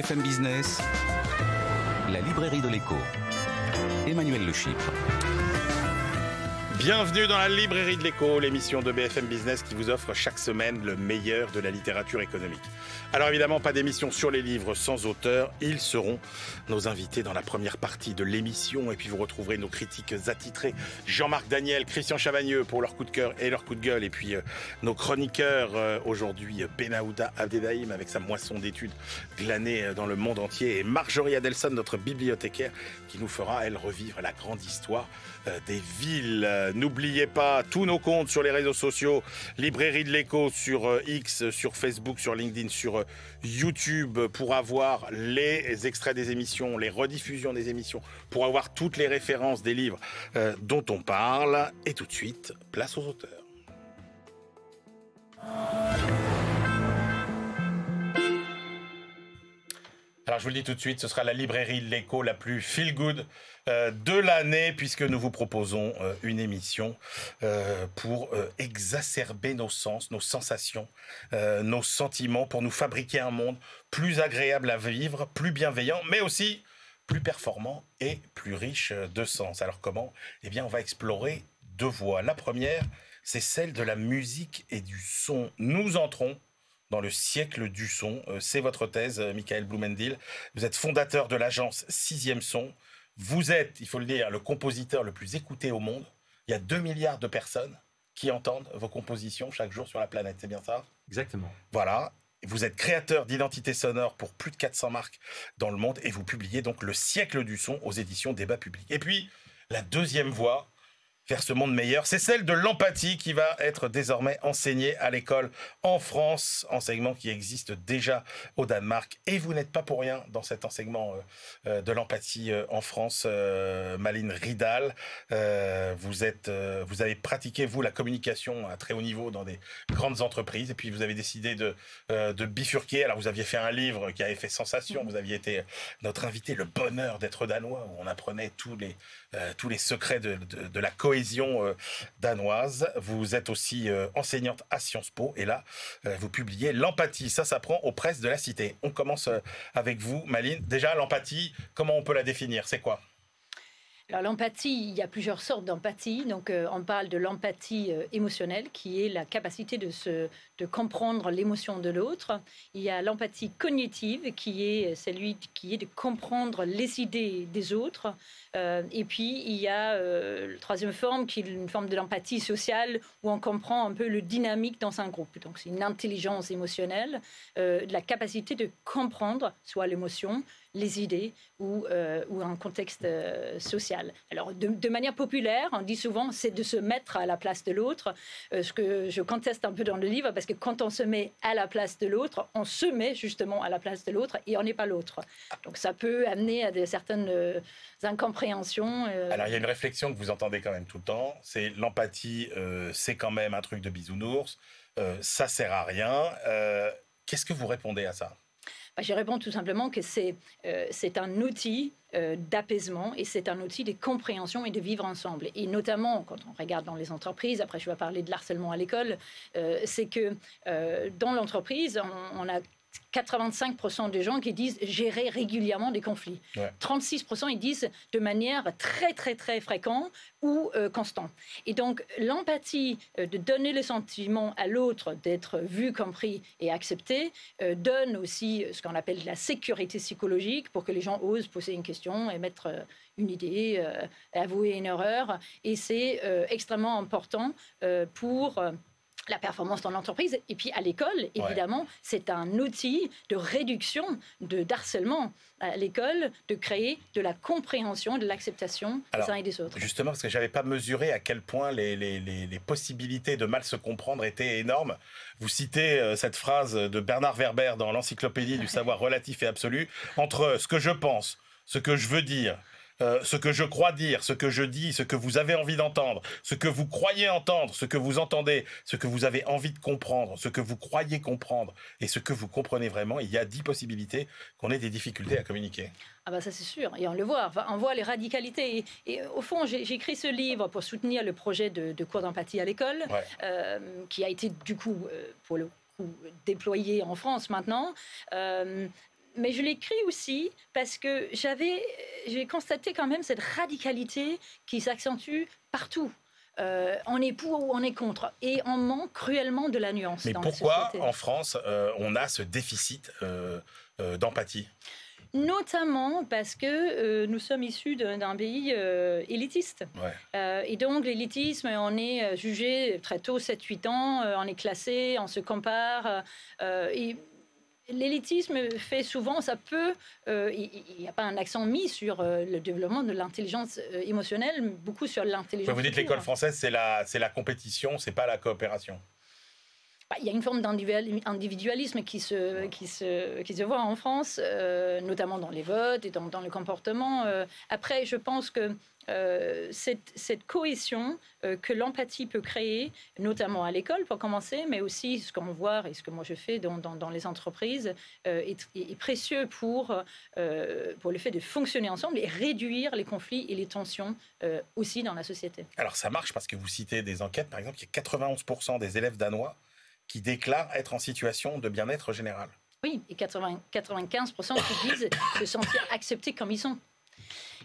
BFM Business, la librairie de l'écho. Emmanuel Le Chypre. Bienvenue dans la librairie de l'écho, l'émission de BFM Business qui vous offre chaque semaine le meilleur de la littérature économique. Alors évidemment, pas d'émission sur les livres sans auteur. Ils seront nos invités dans la première partie de l'émission. Et puis vous retrouverez nos critiques attitrés, Jean-Marc Daniel, Christian Chavagneux pour leur coup de cœur et leur coup de gueule. Et puis nos chroniqueurs aujourd'hui, Benaouda Abdelhaim avec sa moisson d'études glanée dans le monde entier. Et Marjorie Adelson, notre bibliothécaire, qui nous fera, elle, revivre la grande histoire des villes. N'oubliez pas tous nos comptes sur les réseaux sociaux, Librairie de l'écho sur X, sur Facebook, sur LinkedIn, sur YouTube pour avoir les extraits des émissions, les rediffusions des émissions, pour avoir toutes les références des livres dont on parle. Et tout de suite, place aux auteurs. Alors je vous le dis tout de suite, ce sera la librairie de l'écho la plus feel-good de l'année, puisque nous vous proposons une émission pour exacerber nos sens, nos sensations, nos sentiments, pour nous fabriquer un monde plus agréable à vivre, plus bienveillant, mais aussi plus performant et plus riche de sens. Alors comment ? Eh bien, on va explorer deux voies. La première, c'est celle de la musique et du son. Nous entrons dans le siècle du son. C'est votre thèse, Michael Blumendil. Vous êtes fondateur de l'agence 6e Son. Vous êtes, il faut le dire, le compositeur le plus écouté au monde. Il y a 2 milliards de personnes qui entendent vos compositions chaque jour sur la planète, c'est bien ça ? Exactement. Voilà. Vous êtes créateur d'identité sonore pour plus de 400 marques dans le monde et vous publiez donc Le siècle du son aux éditions Débat Public. Et puis, la deuxième voie vers ce monde meilleur, c'est celle de l'empathie qui va être désormais enseignée à l'école en France, enseignement qui existe déjà au Danemark. Et vous n'êtes pas pour rien dans cet enseignement de l'empathie en France, Malin Ridal. Vous avez pratiqué, vous, la communication à très haut niveau dans des grandes entreprises. Et puis, vous avez décidé de bifurquer. Alors, vous aviez fait un livre qui avait fait sensation. Vous aviez été notre invité, Le bonheur d'être danois, où on apprenait tous les secrets de la cohésion danoise. Vous êtes aussi enseignante à Sciences Po et là, vous publiez L'empathie. Ça s'apprend aux presses de la Cité. On commence avec vous, Malin. Déjà, l'empathie, comment on peut la définir ? C'est quoi ? Alors l'empathie, il y a plusieurs sortes d'empathie. Donc on parle de l'empathie émotionnelle, qui est la capacité de comprendre l'émotion de l'autre. Il y a l'empathie cognitive, qui est qui est de comprendre les idées des autres. Et puis il y a la troisième forme, qui est une forme de l'empathie sociale, où on comprend un peu le dynamique dans un groupe. Donc c'est une intelligence émotionnelle, la capacité de comprendre soit l'émotion, les idées ou un contexte social. Alors, de manière populaire, on dit souvent, c'est de se mettre à la place de l'autre, ce que je conteste un peu dans le livre, parce que quand on se met à la place de l'autre, on se met justement à la place de l'autre et on n'est pas l'autre. Donc, ça peut amener à certaines incompréhensions. Alors, il y a une réflexion que vous entendez quand même tout le temps, c'est l'empathie, c'est quand même un truc de bisounours, ça sert à rien. Qu'est-ce que vous répondez à ça ? Je réponds tout simplement que c'est un outil d'apaisement et c'est un outil de compréhension et de vivre ensemble. Et notamment, quand on regarde dans les entreprises, après je vais parler de l'harcèlement à l'école, c'est que dans l'entreprise, on a 85% des gens qui disent gérer régulièrement des conflits. Ouais. 36% ils disent de manière très très très fréquente ou constante. Et donc l'empathie, de donner le sentiment à l'autre d'être vu, compris et accepté, donne aussi ce qu'on appelle la sécurité psychologique pour que les gens osent poser une question, émettre une idée, avouer une erreur. Et c'est extrêmement important pour la performance dans l'entreprise. Et puis à l'école, évidemment, c'est un outil de réduction d'harcèlement à l'école, de créer de la compréhension, de l'acceptation des uns et des autres. Justement, parce que je n'avais pas mesuré à quel point les possibilités de mal se comprendre étaient énormes. Vous citez cette phrase de Bernard Werber dans l'Encyclopédie du savoir relatif et absolu, entre ce que je pense, ce que je veux dire, ce que je crois dire, ce que je dis, ce que vous avez envie d'entendre, ce que vous croyez entendre, ce que vous entendez, ce que vous avez envie de comprendre, ce que vous croyez comprendre et ce que vous comprenez vraiment, il y a 10 possibilités qu'on ait des difficultés à communiquer. Ah bah ça c'est sûr, et on le voit, enfin, on voit les radicalités. Et au fond, j'ai écrit ce livre pour soutenir le projet de cours d'empathie à l'école, qui a été du coup, pour le coup, déployé en France maintenant. Mais je l'écris aussi parce que j'ai constaté quand même cette radicalité qui s'accentue partout. On est pour ou on est contre. Et on manque cruellement de la nuance dans la société. Mais pourquoi, en France, on a ce déficit d'empathie ? Notamment parce que nous sommes issus d'un pays élitiste. Ouais. Et donc, l'élitisme, on est jugé très tôt, 7-8 ans, on est classé, on se compare. Et l'élitisme fait souvent, ça peut... Il n'y a pas un accent mis sur le développement de l'intelligence émotionnelle, mais beaucoup sur l'intelligence. Vous dites que l'école française, c'est la compétition, c'est pas la coopération. Il y a une forme d'individualisme qui se voit en France, notamment dans les votes et dans le comportement. Après, je pense que cette cohésion que l'empathie peut créer, notamment à l'école pour commencer, mais aussi ce qu'on voit et ce que moi je fais dans les entreprises, est précieux pour le fait de fonctionner ensemble et réduire les conflits et les tensions aussi dans la société. Alors ça marche parce que vous citez des enquêtes, par exemple, il y a 91% des élèves danois qui déclarent être en situation de bien-être général. Oui, et 95% qui disent se sentir acceptés comme ils sont.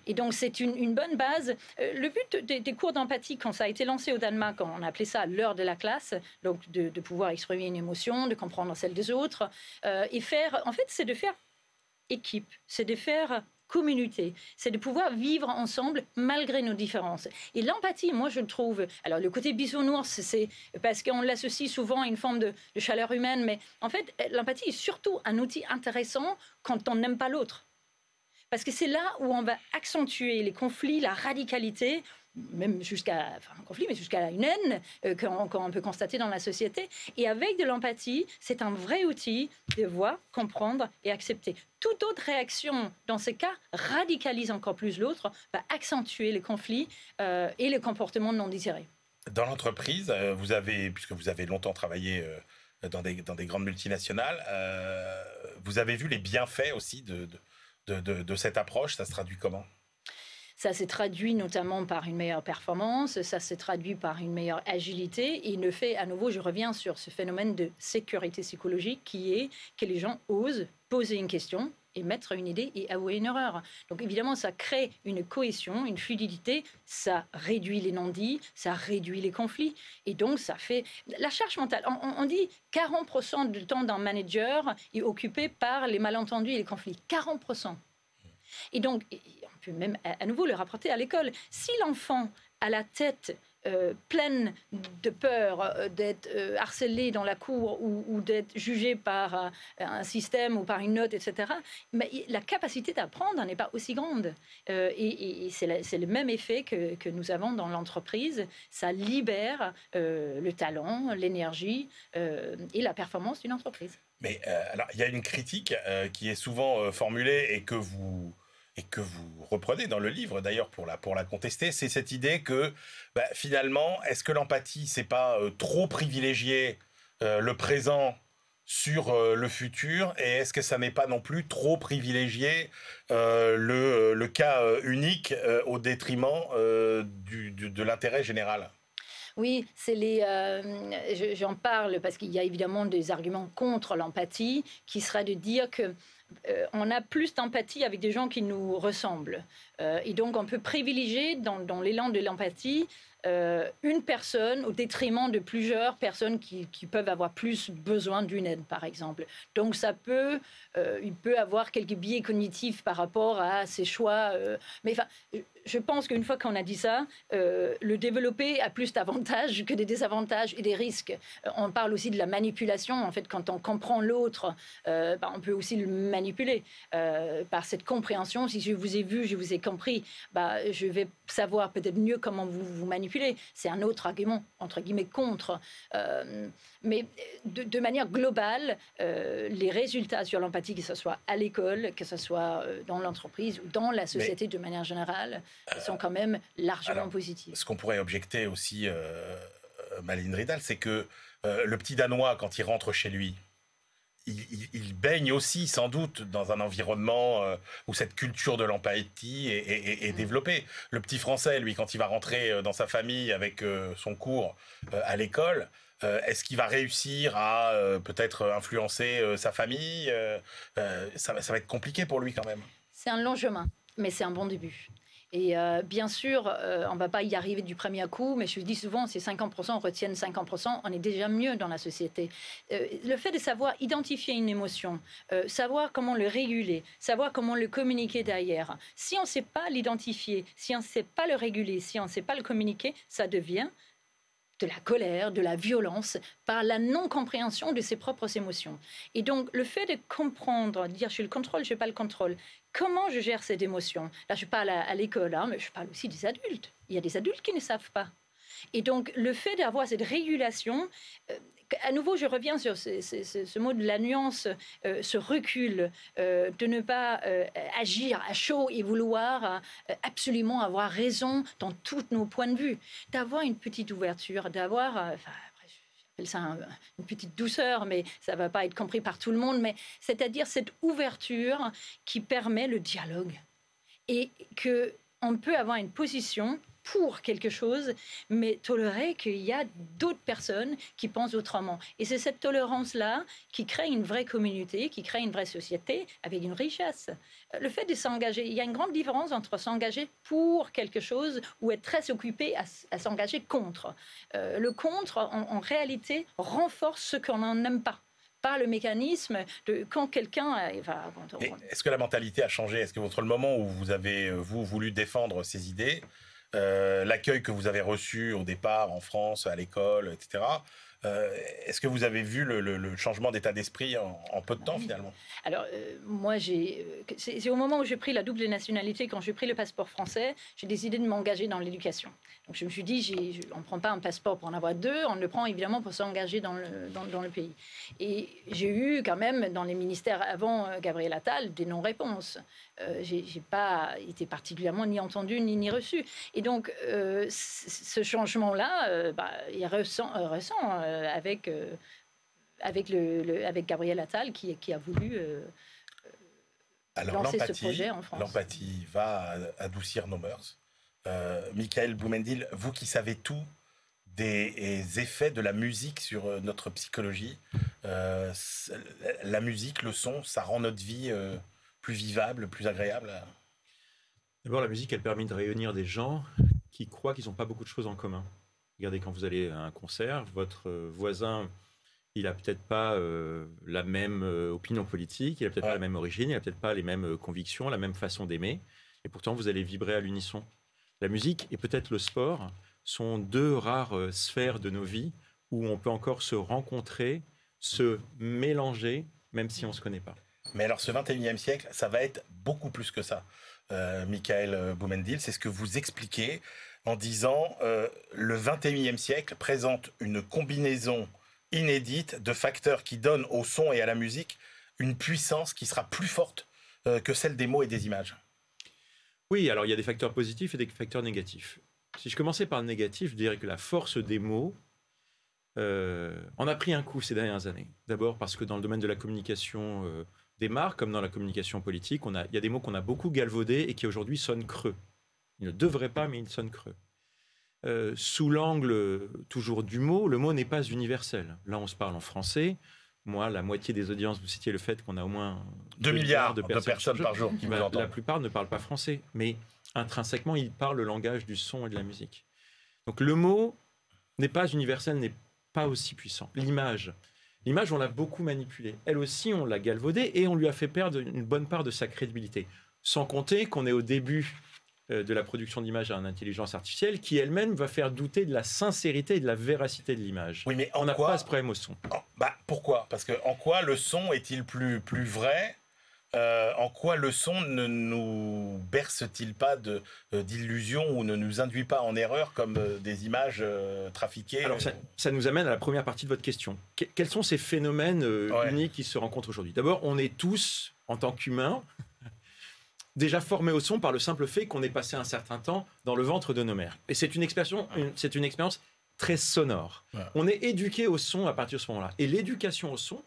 Et donc, c'est une bonne base. Le but des cours d'empathie, quand ça a été lancé au Danemark, on appelait ça l'heure de la classe, donc de pouvoir exprimer une émotion, de comprendre celle des autres, et faire, en fait, c'est de faire équipe, c'est de faire communauté, c'est de pouvoir vivre ensemble malgré nos différences. Et l'empathie, moi je le trouve, alors le côté bisounours, c'est parce qu'on l'associe souvent à une forme de chaleur humaine, mais en fait l'empathie est surtout un outil intéressant quand on n'aime pas l'autre. Parce que c'est là où on va accentuer les conflits, la radicalité, même jusqu'à un conflit, mais jusqu'à une haine qu'on peut constater dans la société. Et avec de l'empathie, c'est un vrai outil de voir, comprendre et accepter. Toute autre réaction, dans ce cas, radicalise encore plus l'autre, va accentuer les conflits et les comportements non désirés. Dans l'entreprise, puisque vous avez longtemps travaillé dans des grandes multinationales, vous avez vu les bienfaits aussi de cette approche. Ça se traduit comment ? Ça s'est traduit notamment par une meilleure performance, ça s'est traduit par une meilleure agilité. Et le fait, à nouveau, je reviens sur ce phénomène de sécurité psychologique qui est que les gens osent poser une question et mettre une idée et avouer une erreur. Donc évidemment, ça crée une cohésion, une fluidité, ça réduit les non-dits, ça réduit les conflits. Et donc, ça fait... La charge mentale, on dit 40% du temps d'un manager est occupé par les malentendus et les conflits. 40%. Et donc, on peut même à nouveau le rapporter à l'école. Si l'enfant a la tête pleine de peur d'être harcelé dans la cour ou d'être jugé par un système ou par une note, etc., mais la capacité d'apprendre n'est pas aussi grande. Et c'est le même effet que nous avons dans l'entreprise. Ça libère le talent, l'énergie et la performance d'une entreprise. Mais alors, il y a une critique qui est souvent formulée et que vous reprenez dans le livre, d'ailleurs, pour la contester, c'est cette idée que, finalement, est-ce que l'empathie, c'est pas trop privilégier le présent sur le futur, et est-ce que ça n'est pas non plus trop privilégier le cas unique au détriment de l'intérêt général ? Oui, j'en parle parce qu'il y a évidemment des arguments contre l'empathie qui seraient de dire que on a plus d'empathie avec des gens qui nous ressemblent. Et donc, on peut privilégier dans l'élan de l'empathie une personne au détriment de plusieurs personnes qui peuvent avoir plus besoin d'une aide, par exemple. Donc, il peut avoir quelques biais cognitifs par rapport à ses choix. Mais enfin, je pense qu'une fois qu'on a dit ça, le développer a plus d'avantages que des désavantages et des risques. On parle aussi de la manipulation. En fait, quand on comprend l'autre, on peut aussi le manipuler. Par cette compréhension, si je vous ai vu, je vous ai compris, je vais savoir peut-être mieux comment vous manipulez. C'est un autre argument, entre guillemets, contre. Mais de manière globale, les résultats sur l'empathie, que ce soit à l'école, que ce soit dans l'entreprise ou dans la société de manière générale, sont quand même largement positifs. Ce qu'on pourrait objecter aussi, Malène Ridal, c'est que le petit Danois, quand il rentre chez lui, il baigne aussi, sans doute, dans un environnement où cette culture de l'empathie est développée. Le petit Français, lui, quand il va rentrer dans sa famille avec son cours à l'école, Est-ce qu'il va réussir à peut-être influencer sa famille? Ça va être compliqué pour lui quand même. C'est un long chemin, mais c'est un bon début. Et bien sûr, on ne va pas y arriver du premier coup, mais je dis souvent, si 50% retiennent 50%, on est déjà mieux dans la société. Le fait de savoir identifier une émotion, savoir comment le réguler, savoir comment le communiquer derrière, si on ne sait pas l'identifier, si on ne sait pas le réguler, si on ne sait pas le communiquer, ça devient de la colère, de la violence, par la non-compréhension de ses propres émotions. Et donc, le fait de comprendre, de dire « je le contrôle, je n'ai pas le contrôle », comment je gère cette émotion? Là, je parle à l'école, hein, mais je parle aussi des adultes. Il y a des adultes qui ne savent pas. Et donc, le fait d'avoir cette régulation, à nouveau, je reviens sur ce mot de la nuance, ce recul, de ne pas agir à chaud et vouloir absolument avoir raison dans tous nos points de vue. D'avoir une petite ouverture, d'avoir... j'appelle ça une petite douceur, mais ça ne va pas être compris par tout le monde, mais c'est-à-dire cette ouverture qui permet le dialogue. Et qu'on peut avoir une position pour quelque chose, mais tolérer qu'il y a d'autres personnes qui pensent autrement. Et c'est cette tolérance-là qui crée une vraie communauté, qui crée une vraie société avec une richesse. Le fait de s'engager, il y a une grande différence entre s'engager pour quelque chose ou être très occupé à s'engager contre. Le contre, en réalité, renforce ce qu'on n'aime pas. Par le mécanisme de quand quelqu'un... Est-ce que la mentalité a changé? Est-ce que entre le moment où vous avez voulu défendre ces idées, l'accueil que vous avez reçu au départ en France, à l'école, etc., est-ce que vous avez vu le changement d'état d'esprit en peu de temps, finalement? Alors, moi, c'est au moment où j'ai pris la double nationalité, quand j'ai pris le passeport français, j'ai décidé de m'engager dans l'éducation. Donc, je me suis dit, on ne prend pas un passeport pour en avoir deux, on le prend évidemment pour s'engager dans le pays. Et j'ai eu quand même, dans les ministères avant Gabriel Attal, des non-réponses. J'ai pas été particulièrement ni entendu ni reçu. Et donc, ce changement-là, il ressent avec Gabriel Attal qui a voulu lancer ce projet en France. L'empathie va adoucir nos mœurs. Michael Boumendil, vous qui savez tout des effets de la musique sur notre psychologie, la musique, le son, ça rend notre vie plus vivable, plus agréable? D'abord, la musique, elle permet de réunir des gens qui croient qu'ils n'ont pas beaucoup de choses en commun. Regardez, quand vous allez à un concert, votre voisin, il n'a peut-être pas la même opinion politique, il n'a peut-être pas la même origine, il n'a peut-être pas les mêmes convictions, la même façon d'aimer, et pourtant vous allez vibrer à l'unisson. La musique et peut-être le sport sont deux rares sphères de nos vies où on peut encore se rencontrer, se mélanger, même si on ne se connaît pas. Mais alors, ce 21e siècle, ça va être beaucoup plus que ça. Michael Boumendil, c'est ce que vous expliquez en disant le 21e siècle présente une combinaison inédite de facteurs qui donnent au son et à la musique une puissance qui sera plus forte que celle des mots et des images. Oui, alors il y a des facteurs positifs et des facteurs négatifs. Si je commençais par le négatif, je dirais que la force des mots en a pris un coup ces dernières années. D'abord parce que dans le domaine de la communication des marques, comme dans la communication politique, il y a des mots qu'on a beaucoup galvaudés et qui aujourd'hui sonnent creux. Ils ne devraient pas, mais ils sonnent creux. Sous l'angle toujours du mot, le mot n'est pas universel. Là, on se parle en français. Moi, la moitié des audiences, vous citiez le fait qu'on a au moins 2 milliards de personnes par jour qui nous entendent. La plupart ne parlent pas français, mais intrinsèquement, ils parlent le langage du son et de la musique. Donc le mot n'est pas universel, n'est pas aussi puissant. L'image, on l'a beaucoup manipulée. Elle aussi, on l'a galvaudée et on lui a fait perdre une bonne part de sa crédibilité. Sans compter qu'on est au début de la production d'images à l'intelligence artificielle qui elle-même va faire douter de la sincérité et de la véracité de l'image. Oui, mais on n'a pas ce problème au son. Pourquoi? Parce que en quoi le son est-il plus vrai? En quoi le son ne nous berce-t-il pas d'illusions ou ne nous induit pas en erreur comme des images trafiquées? Alors ça nous amène à la première partie de votre question. Quels sont ces phénomènes uniques qui se rencontrent aujourd'hui? D'abord, on est tous, en tant qu'humains, déjà formés au son par le simple fait qu'on est passé un certain temps dans le ventre de nos mères. Et c'est une expérience très sonore. Ouais. On est éduqué au son à partir de ce moment-là. Et l'éducation au son,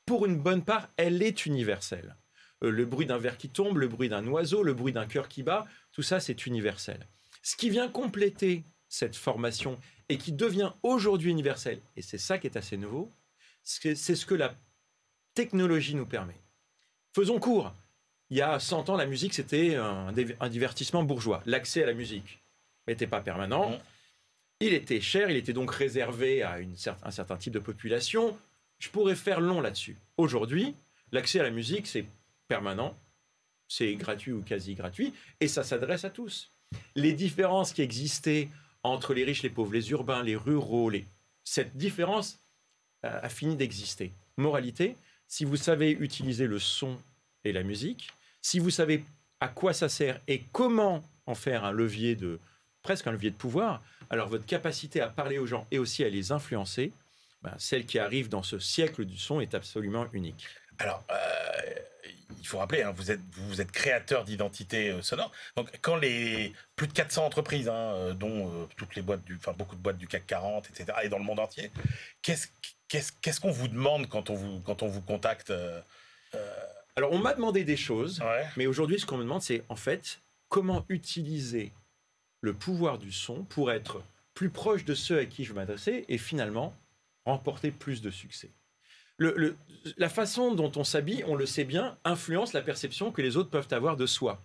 pour une bonne part, elle est universelle. Le bruit d'un verre qui tombe, le bruit d'un oiseau, le bruit d'un cœur qui bat, tout ça, c'est universel. Ce qui vient compléter cette formation et qui devient aujourd'hui universel, et c'est ça qui est assez nouveau, c'est ce que la technologie nous permet. Faisons court. Il y a 100 ans, la musique, c'était un divertissement bourgeois. L'accès à la musique n'était pas permanent. Il était cher, il était donc réservé à un certain type de population. Je pourrais faire long là-dessus. Aujourd'hui, l'accès à la musique, c'est permanent, c'est gratuit ou quasi gratuit, et ça s'adresse à tous. Les différences qui existaient entre les riches, les pauvres, les urbains, les ruraux, cette différence a fini d'exister. Moralité, si vous savez utiliser le son et la musique, si vous savez à quoi ça sert et comment en faire presque un levier de pouvoir, alors votre capacité à parler aux gens et aussi à les influencer, celle qui arrive dans ce siècle du son est absolument unique. Alors, il faut rappeler, vous êtes créateur d'identité sonore. Donc, quand les plus de 400 entreprises, dont toutes les boîtes beaucoup de boîtes du CAC 40, etc., et dans le monde entier, qu'est-ce qu'on vous demande quand on vous contacte Alors, on m'a demandé des choses, mais aujourd'hui, ce qu'on me demande, c'est en fait comment utiliser le pouvoir du son pour être plus proche de ceux à qui je veux m'adresser et finalement remporter plus de succès. La façon dont on s'habille, on le sait bien, influence la perception que les autres peuvent avoir de soi.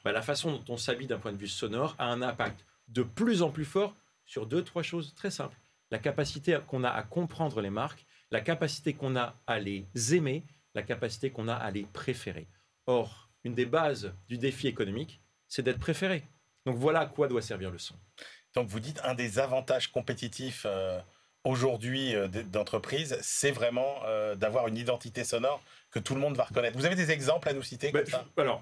La façon dont on s'habille d'un point de vue sonore a un impact de plus en plus fort sur 2-3 choses très simples. La capacité qu'on a à comprendre les marques, la capacité qu'on a à les aimer, la capacité qu'on a à les préférer. Or, une des bases du défi économique, c'est d'être préféré. Donc voilà à quoi doit servir le son. Donc vous dites un des avantages compétitifs aujourd'hui d'entreprise, c'est vraiment d'avoir une identité sonore que tout le monde va reconnaître. Vous avez des exemples à nous citer comme ça ? Alors,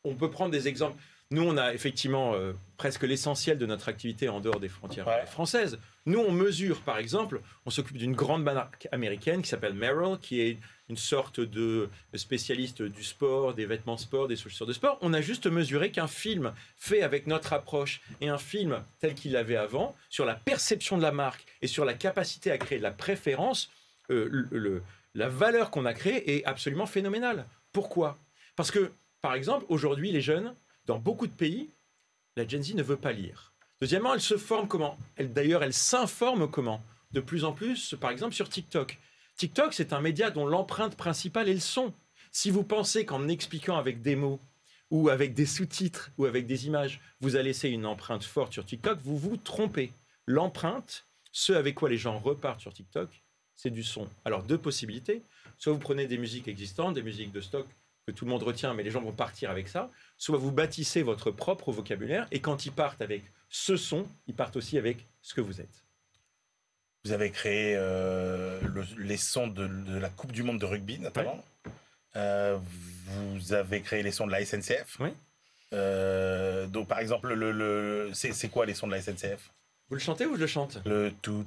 on peut prendre des exemples. Nous, on a effectivement presque l'essentiel de notre activité en dehors des frontières françaises. Nous, on mesure, par exemple, on s'occupe d'une grande marque américaine qui s'appelle Merrell, qui est une sorte de spécialiste du sport, des vêtements sport, des chaussures de sport. On a juste mesuré qu'un film fait avec notre approche et un film tel qu'il l'avait avant, sur la perception de la marque et sur la capacité à créer de la préférence, la valeur qu'on a créée est absolument phénoménale. Pourquoi ? Parce que, par exemple, aujourd'hui, les jeunes, dans beaucoup de pays, la Gen Z ne veut pas lire. Deuxièmement, elle se forme comment ? D'ailleurs, elle s'informe comment ? De plus en plus, par exemple, sur TikTok. TikTok, c'est un média dont l'empreinte principale est le son. Si vous pensez qu'en expliquant avec des mots, ou avec des sous-titres, ou avec des images, vous allez laisser une empreinte forte sur TikTok, vous vous trompez. L'empreinte, ce avec quoi les gens repartent sur TikTok, c'est du son. Alors, 2 possibilités. Soit vous prenez des musiques existantes, des musiques de stock, que tout le monde retient, mais les gens vont partir avec ça, soit vous bâtissez votre propre vocabulaire, et quand ils partent avec ce son, ils partent aussi avec ce que vous êtes. Vous avez créé les sons de la Coupe du Monde de rugby, notamment. Vous avez créé les sons de la SNCF. Oui. Donc, par exemple, c'est quoi les sons de la SNCF ? Vous le chantez ou je le chante ? Le tout,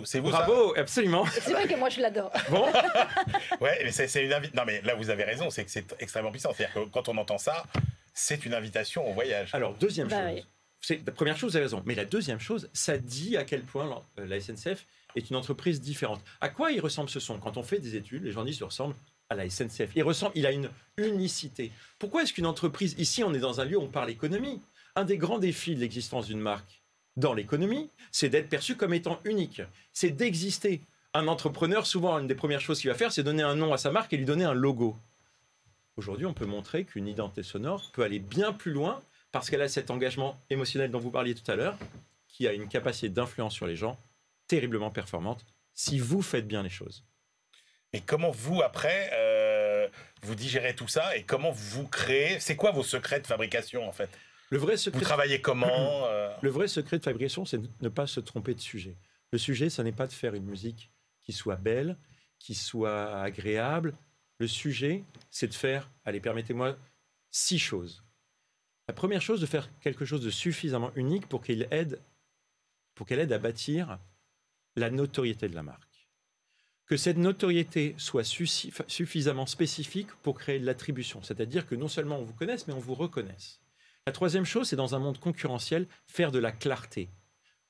c'est vous. Bravo, ça absolument. C'est vrai que moi je l'adore. Bon. Ouais, mais c'est une invitation. Non, mais là vous avez raison, c'est que c'est extrêmement puissant. C'est-à-dire que quand on entend ça, c'est une invitation au voyage. Alors, deuxième chose. Oui. La première chose, vous avez raison. Mais la deuxième chose, ça dit à quel point la SNCF est une entreprise différente. À quoi il ressemble ce son ? Quand on fait des études, les gens disent qu'il ressemble à la SNCF. Il a une unicité. Pourquoi est-ce qu'une entreprise, ici on est dans un lieu où on parle économie. Un des grands défis de l'existence d'une marque dans l'économie, c'est d'être perçu comme étant unique. C'est d'exister. Un entrepreneur, souvent, une des premières choses qu'il va faire, c'est donner un nom à sa marque et lui donner un logo. Aujourd'hui, on peut montrer qu'une identité sonore peut aller bien plus loin parce qu'elle a cet engagement émotionnel dont vous parliez tout à l'heure, qui a une capacité d'influence sur les gens terriblement performante si vous faites bien les choses. Et comment vous, après, vous digérez tout ça et comment vous créez ? C'est quoi vos secrets de fabrication, en fait ? Vous travaillez comment Le vrai secret de fabrication, c'est de ne pas se tromper de sujet. Le sujet, ça n'est pas de faire une musique qui soit belle, qui soit agréable. Le sujet, c'est de faire, allez, permettez-moi, 6 choses. La première chose, de faire quelque chose de suffisamment unique pour qu'elle aide à bâtir la notoriété de la marque. Que cette notoriété soit suffisamment spécifique pour créer de l'attribution. C'est-à-dire que non seulement on vous connaisse, mais on vous reconnaisse. La troisième chose, c'est dans un monde concurrentiel, faire de la clarté.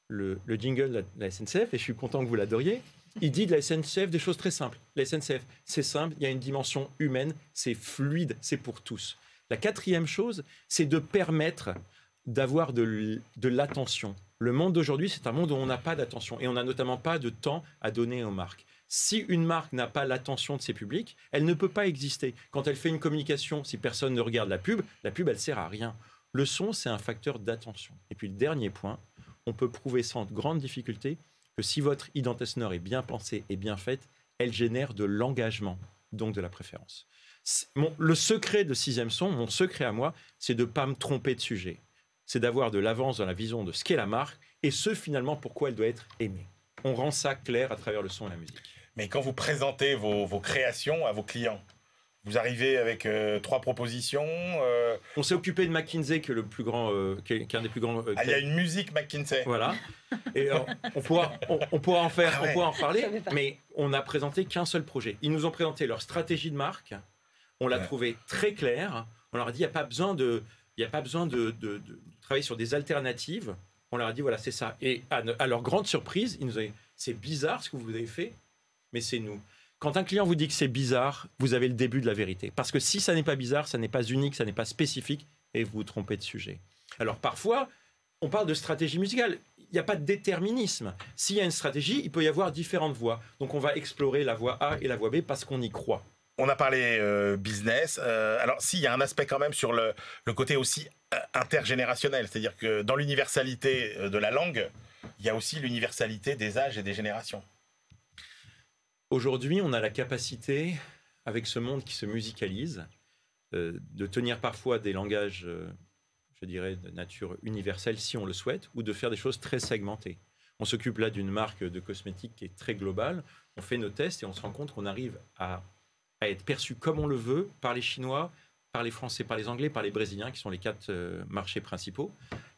Le jingle de la SNCF, et je suis content que vous l'adoriez, il dit de la SNCF des choses très simples. La SNCF, c'est simple, il y a une dimension humaine, c'est fluide, c'est pour tous. La quatrième chose, c'est de permettre d'avoir de l'attention. Le monde d'aujourd'hui, c'est un monde où on n'a pas d'attention et on n'a notamment pas de temps à donner aux marques. Si une marque n'a pas l'attention de ses publics, elle ne peut pas exister. Quand elle fait une communication, si personne ne regarde la pub, elle sert à rien. Le son, c'est un facteur d'attention. Et puis le dernier point, on peut prouver sans grande difficulté que si votre identité sonore est bien pensée et bien faite, elle génère de l'engagement, donc de la préférence. Le secret de Sixième Son, mon secret à moi, c'est de ne pas me tromper de sujet. C'est d'avoir de l'avance dans la vision de ce qu'est la marque et ce finalement pourquoi elle doit être aimée. On rend ça clair à travers le son et la musique. Mais quand vous présentez vos créations à vos clients, vous arrivez avec 3 propositions. On s'est occupé de McKinsey, qui est le plus grand, qui est un des plus grands. Il y a une musique McKinsey. Voilà. Et on pourra en parler. Mais on n'a présenté qu'un seul projet. Ils nous ont présenté leur stratégie de marque. On l'a trouvé très claire. On leur a dit il n'y a pas besoin de travailler sur des alternatives. On leur a dit voilà c'est ça. Et à leur grande surprise, ils nous ont dit c'est bizarre ce que vous avez fait, mais c'est nous. Quand un client vous dit que c'est bizarre, vous avez le début de la vérité. Parce que si ça n'est pas bizarre, ça n'est pas unique, ça n'est pas spécifique, et vous vous trompez de sujet. Alors parfois, on parle de stratégie musicale. Il n'y a pas de déterminisme. S'il y a une stratégie, il peut y avoir différentes voies. Donc on va explorer la voie A et la voie B parce qu'on y croit. On a parlé business. Alors s'il y a un aspect quand même sur le côté aussi intergénérationnel. C'est-à-dire que dans l'universalité de la langue, il y a aussi l'universalité des âges et des générations. Aujourd'hui, on a la capacité, avec ce monde qui se musicalise, de tenir parfois des langages, je dirais, de nature universelle, si on le souhaite, ou de faire des choses très segmentées. On s'occupe là d'une marque de cosmétiques qui est très globale. On fait nos tests et on se rend compte qu'on arrive à être perçu comme on le veut par les Chinois, par les Français, par les Anglais, par les Brésiliens, qui sont les 4 marchés principaux.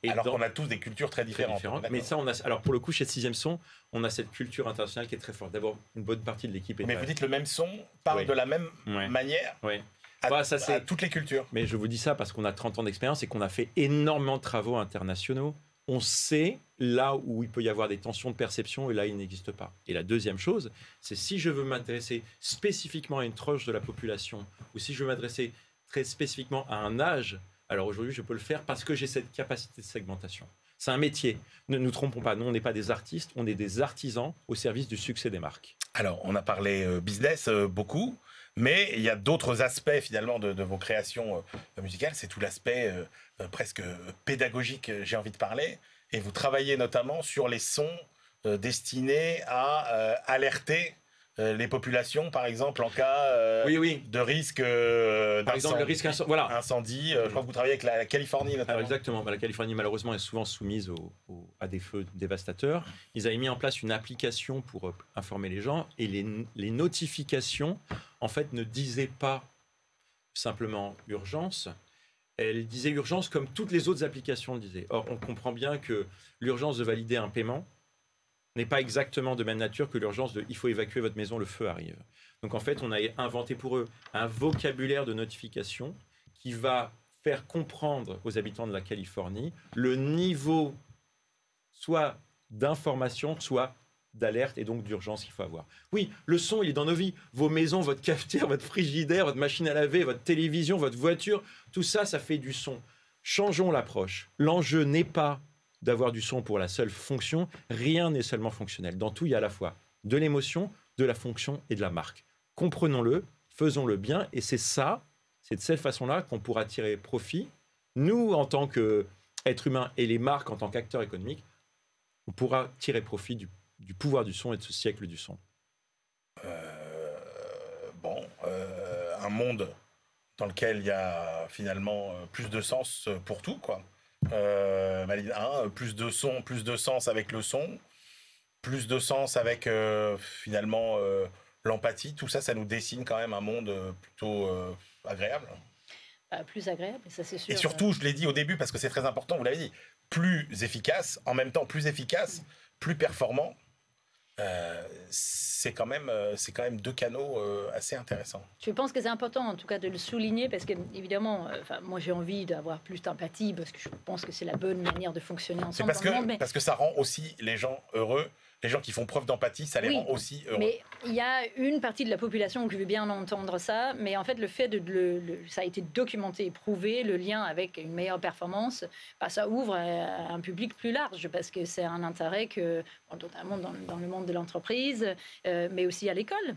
Et alors qu'on a tous des cultures très différentes. Mais ça, alors pour le coup, chez Sixième Son, on a cette culture internationale qui est très forte. D'abord, une bonne partie de l'équipe est... Mais vous dites le même son parle de la même manière à toutes les cultures. Mais je vous dis ça parce qu'on a 30 ans d'expérience et qu'on a fait énormément de travaux internationaux. On sait là où il peut y avoir des tensions de perception et là, il n'existe pas. Et la deuxième chose, c'est si je veux m'intéresser spécifiquement à une tranche de la population ou si je veux m'adresser très spécifiquement à un âge, alors aujourd'hui, je peux le faire parce que j'ai cette capacité de segmentation. C'est un métier. Ne nous trompons pas, nous, on n'est pas des artistes, on est des artisans au service du succès des marques. Alors, on a parlé business beaucoup, mais il y a d'autres aspects finalement de vos créations musicales. C'est tout l'aspect presque pédagogique, j'ai envie de parler. Et vous travaillez notamment sur les sons destinés à alerter les populations, par exemple, en cas de risque incendie. Je crois que vous travaillez avec la Californie, notamment. Alors exactement. La Californie, malheureusement, est souvent soumise à des feux dévastateurs. Ils avaient mis en place une application pour informer les gens et les notifications, en fait, ne disaient pas simplement urgence. Elles disaient urgence comme toutes les autres applications le disaient. Or, on comprend bien que l'urgence de valider un paiement n'est pas exactement de même nature que l'urgence de « il faut évacuer votre maison, le feu arrive ». Donc en fait, on a inventé pour eux un vocabulaire de notification qui va faire comprendre aux habitants de la Californie le niveau soit d'information, soit d'alerte et donc d'urgence qu'il faut avoir. Oui, le son, il est dans nos vies. Vos maisons, votre cafetière, votre frigidaire, votre machine à laver, votre télévision, votre voiture, tout ça, ça fait du son. Changeons l'approche. L'enjeu n'est pas d'avoir du son pour la seule fonction. Rien n'est seulement fonctionnel. Dans tout, il y a à la fois de l'émotion, de la fonction et de la marque. Comprenons-le, faisons-le bien, et c'est de cette façon-là qu'on pourra tirer profit. Nous, en tant qu'êtres humains, et les marques en tant qu'acteurs économiques, on pourra tirer profit du pouvoir du son et de ce siècle du son. Un monde dans lequel il y a finalement plus de sens pour tout, quoi. Malines 1, plus de son, plus de sens avec le son, plus de sens avec finalement l'empathie. Tout ça, ça nous dessine quand même un monde plutôt agréable. Plus agréable, ça c'est sûr. Et surtout, je l'ai dit au début parce que c'est très important, vous l'avez dit, plus efficace, en même temps plus efficace, plus performant. C'est quand même 2 canaux assez intéressants. Je pense que c'est important en tout cas de le souligner parce que évidemment, moi j'ai envie d'avoir plus d'empathie parce que je pense que c'est la bonne manière de fonctionner ensemble. Parce que ça rend aussi les gens heureux les gens qui font preuve d'empathie, ça les Oui, rend aussi heureux. Mais il y a une partie de la population qui veut bien entendre ça, mais en fait, le fait ça a été documenté et prouvé, le lien avec une meilleure performance, bah, ça ouvre à un public plus large, parce que c'est un intérêt que, notamment dans le monde de l'entreprise, mais aussi à l'école.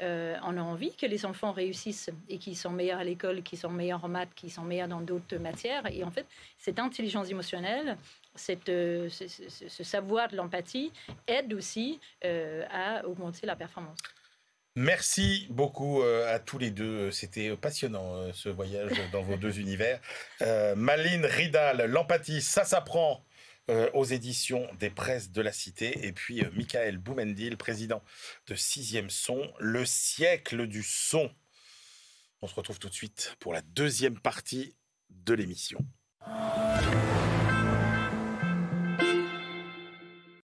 On a envie que les enfants réussissent et qu'ils sont meilleurs à l'école, qu'ils sont meilleurs en maths, qu'ils sont meilleurs dans d'autres matières. Et en fait, cette intelligence émotionnelle, ce savoir de l'empathie aide aussi à augmenter la performance. Merci beaucoup à tous les deux. C'était passionnant ce voyage dans vos deux univers. Malin Ridal, l'empathie, ça s'apprend aux éditions des Presses de la Cité. Et puis Michael Boumendil, président de 6e Son, le siècle du son. On se retrouve tout de suite pour la deuxième partie de l'émission.